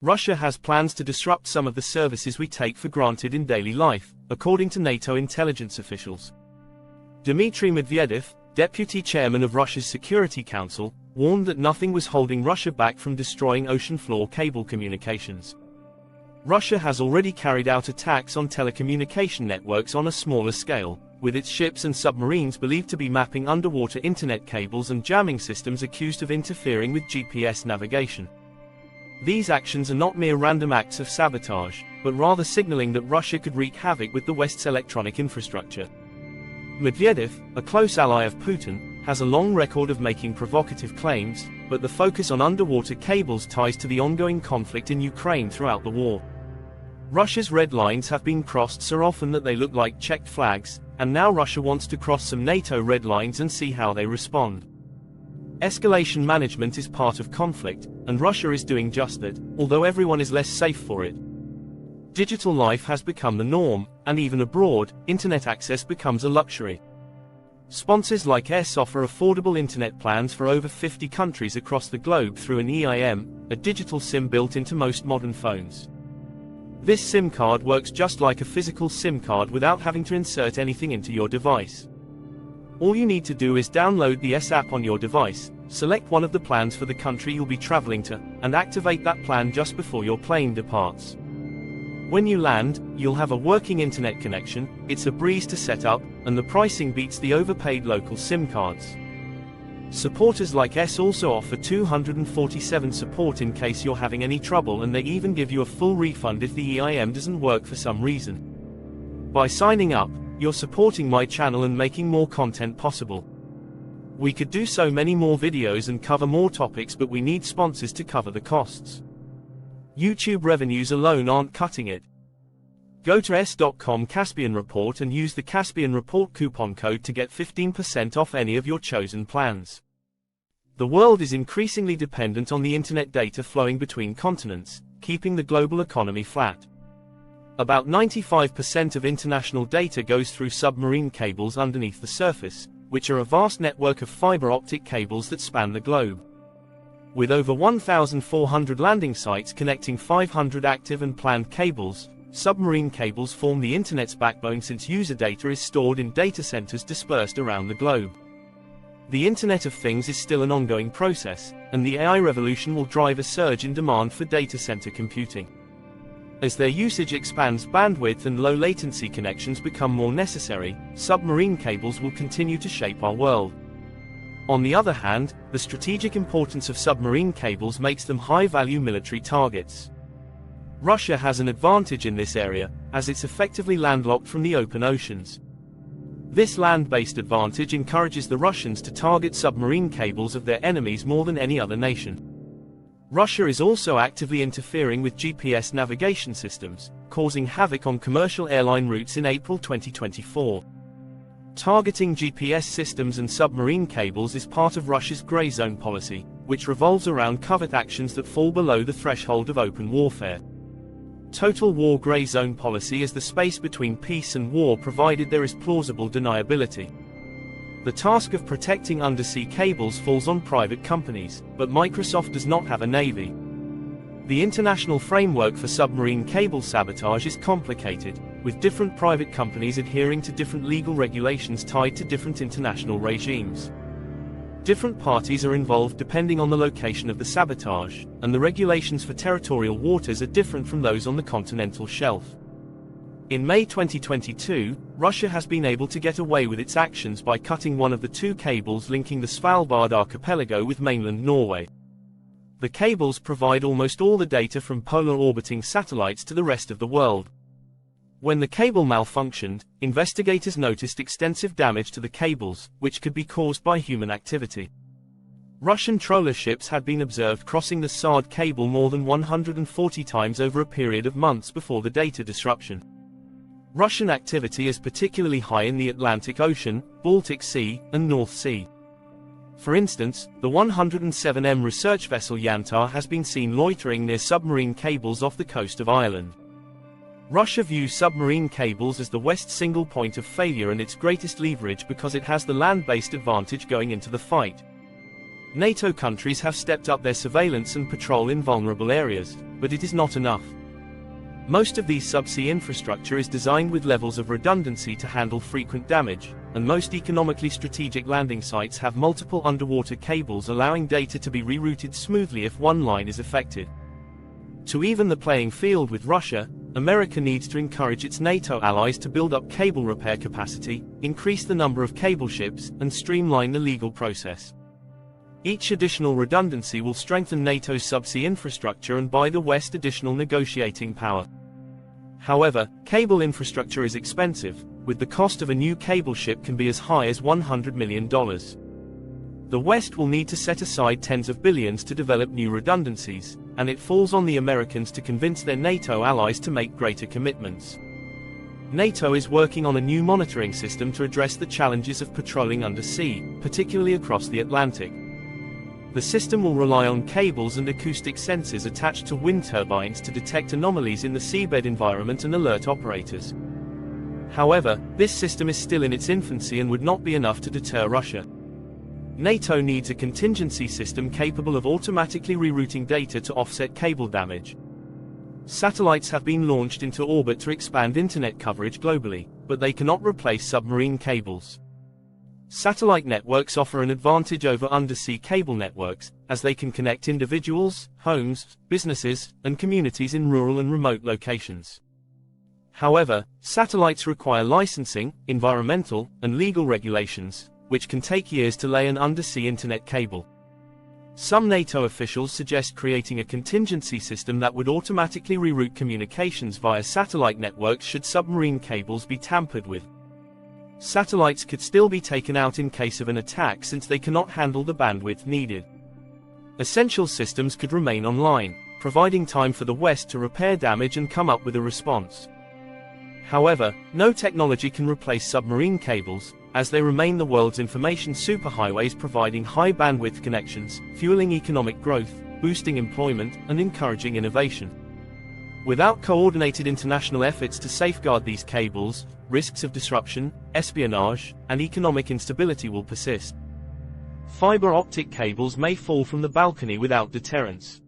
Russia has plans to disrupt some of the services we take for granted in daily life, according to NATO intelligence officials. Dmitry Medvedev, deputy chairman of Russia's Security Council, warned that nothing was holding Russia back from destroying ocean floor cable communications. Russia has already carried out attacks on telecommunication networks on a smaller scale, with its ships and submarines believed to be mapping underwater internet cables and jamming systems accused of interfering with GPS navigation. These actions are not mere random acts of sabotage, but rather signaling that Russia could wreak havoc with the West's electronic infrastructure. Medvedev, a close ally of Putin, has a long record of making provocative claims, but the focus on underwater cables ties to the ongoing conflict in Ukraine throughout the war. Russia's red lines have been crossed so often that they look like checked flags, and now Russia wants to cross some NATO red lines and see how they respond. Escalation management is part of conflict, and Russia is doing just that, although everyone is less safe for it. Digital life has become the norm, and even abroad, internet access becomes a luxury. Sponsors like ES offer affordable internet plans for over 50 countries across the globe through an EIM, a digital SIM built into most modern phones. This SIM card works just like a physical SIM card without having to insert anything into your device. All you need to do is download the ES app on your device, select one of the plans for the country you'll be traveling to, and activate that plan just before your plane departs. When you land, you'll have a working internet connection, it's a breeze to set up, and the pricing beats the overpaid local SIM cards. Supporters like ES also offer 247 support in case you're having any trouble, and they even give you a full refund if the EIM doesn't work for some reason. By signing up, you're supporting my channel and making more content possible. We could do so many more videos and cover more topics, but we need sponsors to cover the costs. YouTube revenues alone aren't cutting it. Go to s.com Caspian Report and use the Caspian Report coupon code to get 15% off any of your chosen plans. The world is increasingly dependent on the internet data flowing between continents, keeping the global economy flat. About 95% of international data goes through submarine cables underneath the surface, which are a vast network of fiber optic cables that span the globe. With over 1,400 landing sites connecting 500 active and planned cables, submarine cables form the internet's backbone, since user data is stored in data centers dispersed around the globe. The Internet of Things is still an ongoing process, and the AI revolution will drive a surge in demand for data center computing. As their usage expands, bandwidth and low latency connections become more necessary, submarine cables will continue to shape our world. On the other hand, the strategic importance of submarine cables makes them high-value military targets. Russia has an advantage in this area, as it's effectively landlocked from the open oceans. This land-based advantage encourages the Russians to target submarine cables of their enemies more than any other nation. Russia is also actively interfering with GPS navigation systems, causing havoc on commercial airline routes in April 2024. Targeting GPS systems and submarine cables is part of Russia's grey zone policy, which revolves around covert actions that fall below the threshold of open warfare. Total war grey zone policy is the space between peace and war, provided there is plausible deniability. The task of protecting undersea cables falls on private companies, but Microsoft does not have a navy. The international framework for submarine cable sabotage is complicated, with different private companies adhering to different legal regulations tied to different international regimes. Different parties are involved depending on the location of the sabotage, and the regulations for territorial waters are different from those on the continental shelf. In May 2022, Russia has been able to get away with its actions by cutting one of the two cables linking the Svalbard archipelago with mainland Norway. The cables provide almost all the data from polar orbiting satellites to the rest of the world. When the cable malfunctioned, investigators noticed extensive damage to the cables, which could be caused by human activity. Russian trawler ships had been observed crossing the SARD cable more than 140 times over a period of months before the data disruption. Russian activity is particularly high in the Atlantic Ocean, Baltic Sea, and North Sea. For instance, the 107M research vessel Yantar has been seen loitering near submarine cables off the coast of Ireland. Russia views submarine cables as the West's single point of failure and its greatest leverage because it has the land-based advantage going into the fight. NATO countries have stepped up their surveillance and patrol in vulnerable areas, but it is not enough. Most of these subsea infrastructure is designed with levels of redundancy to handle frequent damage, and most economically strategic landing sites have multiple underwater cables allowing data to be rerouted smoothly if one line is affected. To even the playing field with Russia, America needs to encourage its NATO allies to build up cable repair capacity, increase the number of cable ships, and streamline the legal process. Each additional redundancy will strengthen NATO's subsea infrastructure and buy the West additional negotiating power. However, cable infrastructure is expensive, with the cost of a new cable ship can be as high as $100 million. The West will need to set aside tens of billions to develop new redundancies, and it falls on the Americans to convince their NATO allies to make greater commitments. NATO is working on a new monitoring system to address the challenges of patrolling undersea, particularly across the Atlantic. The system will rely on cables and acoustic sensors attached to wind turbines to detect anomalies in the seabed environment and alert operators. However, this system is still in its infancy and would not be enough to deter Russia. NATO needs a contingency system capable of automatically rerouting data to offset cable damage. Satellites have been launched into orbit to expand internet coverage globally, but they cannot replace submarine cables. Satellite networks offer an advantage over undersea cable networks, as they can connect individuals, homes, businesses, and communities in rural and remote locations. However, satellites require licensing, environmental, and legal regulations, which can take years to lay an undersea internet cable. Some NATO officials suggest creating a contingency system that would automatically reroute communications via satellite networks should submarine cables be tampered with. Satellites could still be taken out in case of an attack since they cannot handle the bandwidth needed. Essential systems could remain online, providing time for the West to repair damage and come up with a response. However, no technology can replace submarine cables, as they remain the world's information superhighways, providing high-bandwidth connections, fueling economic growth, boosting employment, and encouraging innovation. Without coordinated international efforts to safeguard these cables, risks of disruption, espionage, and economic instability will persist. Fiber optic cables may fall from the balcony without deterrence.